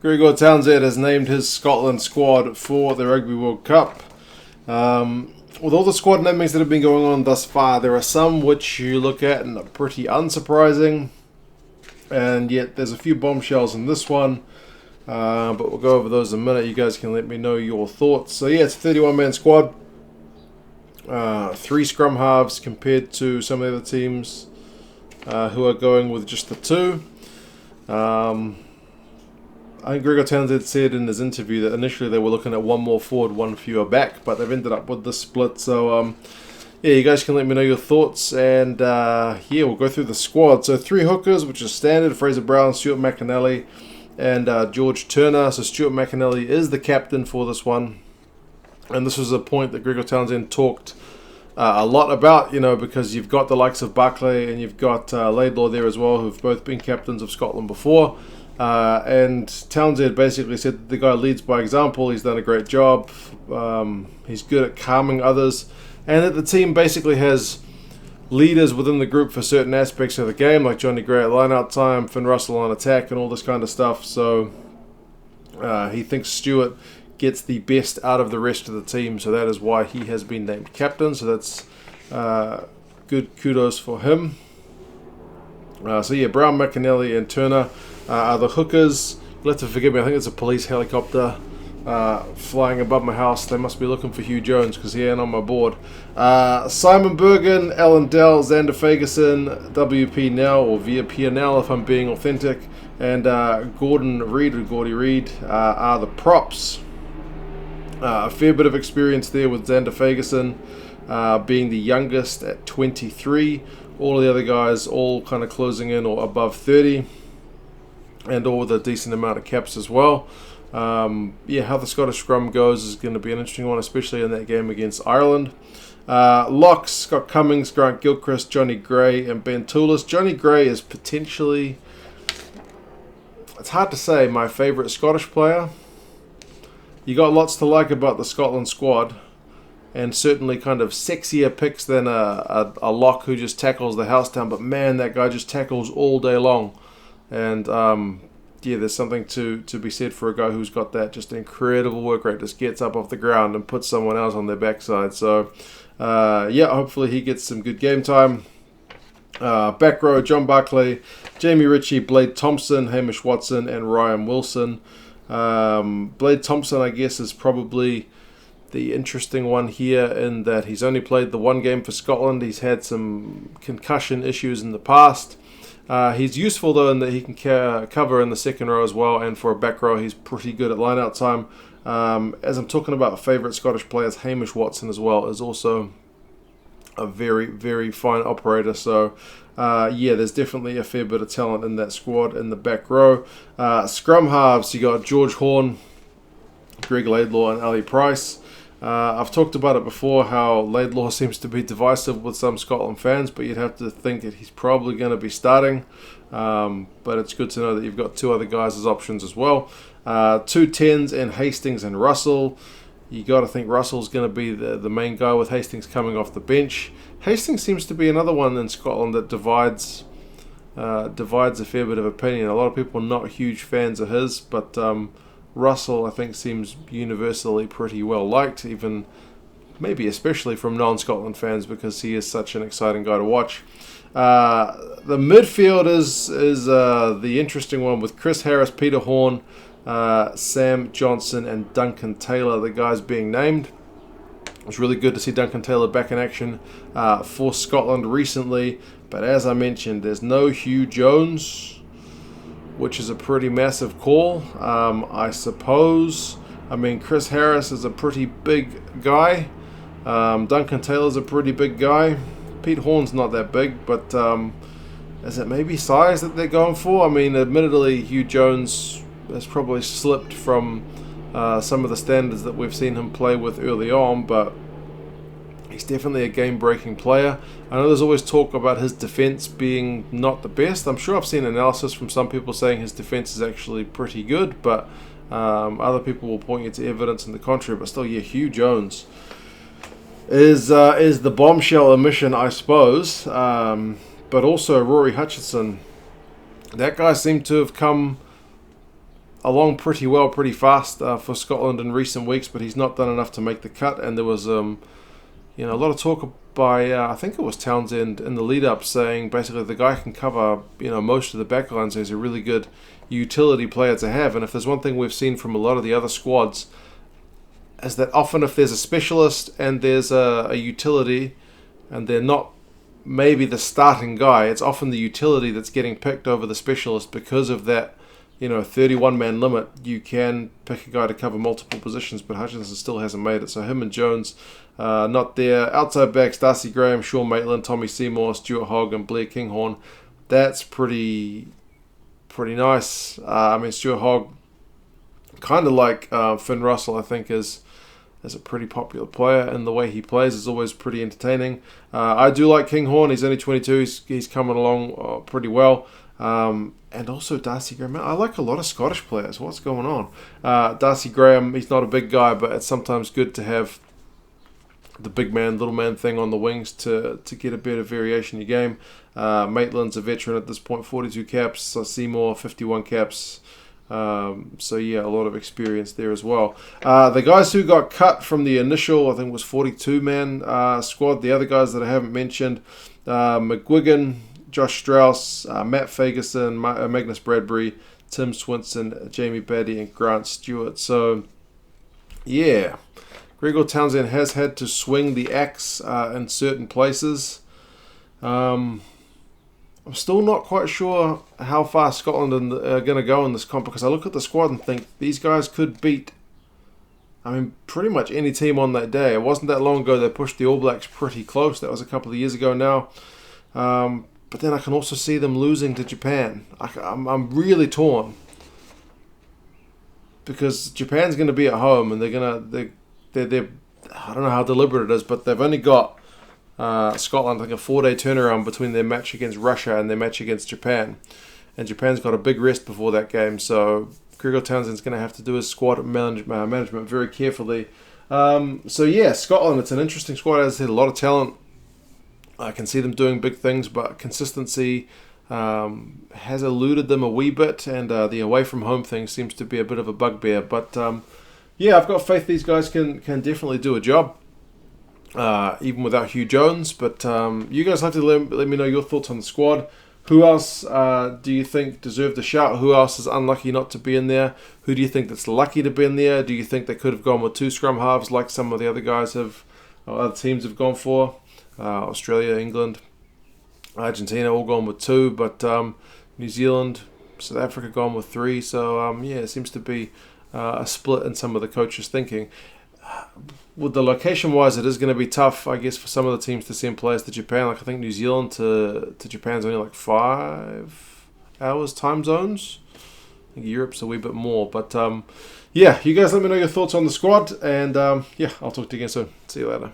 Gregor Townsend has named his Scotland squad for the Rugby World Cup. With all the squad namings that have been going on thus far, there are some which you look at and are pretty unsurprising, and yet there's a few bombshells in this one, but we'll go over those in a minute. You guys can let me know your thoughts. So yeah, it's a 31-man squad, 3 scrum halves compared to some of the other teams who are going with just the 2. I think Gregor Townsend said in his interview that initially they were looking at 1 more forward, 1 fewer back, but they've ended up with this split. So, yeah, you guys can let me know your thoughts, and yeah, we'll go through the squad. So 3 hookers, which is standard: Fraser Brown, Stuart McInally, and George Turner. So Stuart McInally is the captain for this one, and this was a point that Gregor Townsend talked a lot about, because you've got the likes of Buckley and you've got Laidlaw there as well, who've both been captains of Scotland before. And Townsend basically said that the guy leads by example. He's done a great job. He's good at calming others, and that the team basically has leaders within the group for certain aspects of the game, like Johnny Gray at line-out time, Finn Russell on attack, and all this kind of stuff. So he thinks Stuart gets the best out of the rest of the team, so that is why he has been named captain. So that's good kudos for him. So yeah, Brown, McInally, and Turner are the hookers. You'll have to forgive me, I think it's a police helicopter flying above my house. They must be looking for Hugh Jones because he ain't on my board. Simon Bergen, Alan Dell, Xander Fagerson, WP Now, or Via P&L if I'm being authentic, and Gordon Reid, or Gordy Reid, are the props. A fair bit of experience there with Xander Fagerson being the youngest at 23. All of the other guys all kind of closing in or above 30, and all with a decent amount of caps as well. How the Scottish scrum goes is going to be an interesting one, especially in that game against Ireland. Locks, Scott Cummings, Grant Gilchrist, Johnny Gray, and Ben Toulis. Johnny Gray is potentially, it's hard to say, my favourite Scottish player. You got lots to like about the Scotland squad, and certainly kind of sexier picks than a lock who just tackles the house down. But man, that guy just tackles all day long. And there's something to be said for a guy who's got that just incredible work rate, just gets up off the ground and puts someone else on their backside. So, hopefully he gets some good game time. Back row, John Buckley, Jamie Ritchie, Blade Thompson, Hamish Watson, and Ryan Wilson. Blade Thompson, I guess, is probably the interesting one here in that he's only played the 1 game for Scotland. He's had some concussion issues in the past. He's useful though in that he can cover in the second row as well, and for a back row he's pretty good at line-out time. As I'm talking about favourite Scottish players, Hamish Watson as well is also a very, very fine operator. So there's definitely a fair bit of talent in that squad in the back row. Scrum halves, you got George Horn, Greg Laidlaw, and Ali Price. I've talked about it before, how Laidlaw seems to be divisive with some Scotland fans, but you'd have to think that he's probably going to be starting. But it's good to know that you've got 2 other guys as options as well. 2 10s in Hastings and Russell. You got to think Russell's going to be the main guy, with Hastings coming off the bench. Hastings seems to be another one in Scotland that divides a fair bit of opinion. A lot of people are not huge fans of his, but Russell, I think, seems universally pretty well liked, even maybe especially from non-Scotland fans, because he is such an exciting guy to watch. The midfield is the interesting one, with Chris Harris, Peter Horn, Sam Johnson, and Duncan Taylor, the guys being named. It's really good to see Duncan Taylor back in action for Scotland recently, but as I mentioned, there's no Hugh Jones, which is a pretty massive call, I suppose. I mean, Chris Harris is a pretty big guy. Duncan Taylor's a pretty big guy. Pete Horn's not that big, but is it maybe size that they're going for? I mean, admittedly, Hugh Jones has probably slipped from some of the standards that we've seen him play with early on, but he's definitely a game-breaking player. I know there's always talk about his defense being not the best. I'm sure I've seen analysis from some people saying his defense is actually pretty good, but other people will point you to evidence in the contrary. But still, Hugh Jones is the bombshell omission, I suppose. But also Rory Hutchinson. That guy seemed to have come along pretty well, pretty fast for Scotland in recent weeks, but he's not done enough to make the cut. And there was a lot of talk by I think it was Townsend in the lead up saying basically the guy can cover most of the back line, so he's a really good utility player to have. And if there's one thing we've seen from a lot of the other squads, is that often if there's a specialist and there's a utility and they're not maybe the starting guy, it's often the utility that's getting picked over the specialist because of that 31-man limit. You can pick a guy to cover multiple positions, but Hutchinson still hasn't made it. So him and Jones not there. Outside backs, Darcy Graham, Sean Maitland, Tommy Seymour, Stuart Hogg and Blair Kinghorn. That's pretty nice. Stuart Hogg, kind of like Finn Russell, I think is a pretty popular player, and the way he plays is always pretty entertaining. I do like Kinghorn. He's only 22. He's coming along pretty well. And also Darcy Graham. I like a lot of Scottish players. What's going on? Darcy Graham, he's not a big guy, but it's sometimes good to have the big man, little man thing on the wings to get a bit of variation in your game. Maitland's a veteran at this point, 42 caps. Seymour, 51 caps. So yeah, a lot of experience there as well. The guys who got cut from the initial, I think it was 42-man squad, the other guys that I haven't mentioned, McGuigan, Josh Strauss, Matt Fagerson, Magnus Bradbury, Tim Swinson, Jamie Batty, and Grant Stewart. So yeah, Gregor Townsend has had to swing the axe in certain places. I'm still not quite sure how far Scotland are going to go in this comp, because I look at the squad and think these guys could beat, pretty much any team on that day. It wasn't that long ago they pushed the All Blacks pretty close. That was a couple of years ago now. But then I can also see them losing to Japan. I'm really torn, because Japan's going to be at home and they're I don't know how deliberate it is, but they've only got Scotland like a 4-day turnaround between their match against Russia and their match against Japan, and Japan's got a big rest before that game. So Gregor Townsend's going to have to do his squad management very carefully. So yeah, Scotland, it's an interesting squad. As I said, a lot of talent. I can see them doing big things, but consistency has eluded them a wee bit, and the away from home thing seems to be a bit of a bugbear. But yeah, I've got faith these guys can definitely do a job, even without Hugh Jones. But you guys have to let me know your thoughts on the squad. Who else do you think deserved a shout? Who else is unlucky not to be in there? Who do you think that's lucky to be in there? Do you think they could have gone with 2 scrum halves like some of the other guys have, or other teams have gone for? Australia, England, Argentina all gone with 2, but New Zealand, South Africa gone with 3. So yeah, it seems to be a split in some of the coaches' thinking. With the location-wise, it is going to be tough, I guess, for some of the teams to send players to Japan. Like I think New Zealand to Japan's only like 5 hours time zones. I think Europe's a wee bit more. But yeah, you guys let me know your thoughts on the squad, and yeah, I'll talk to you again soon. See you later.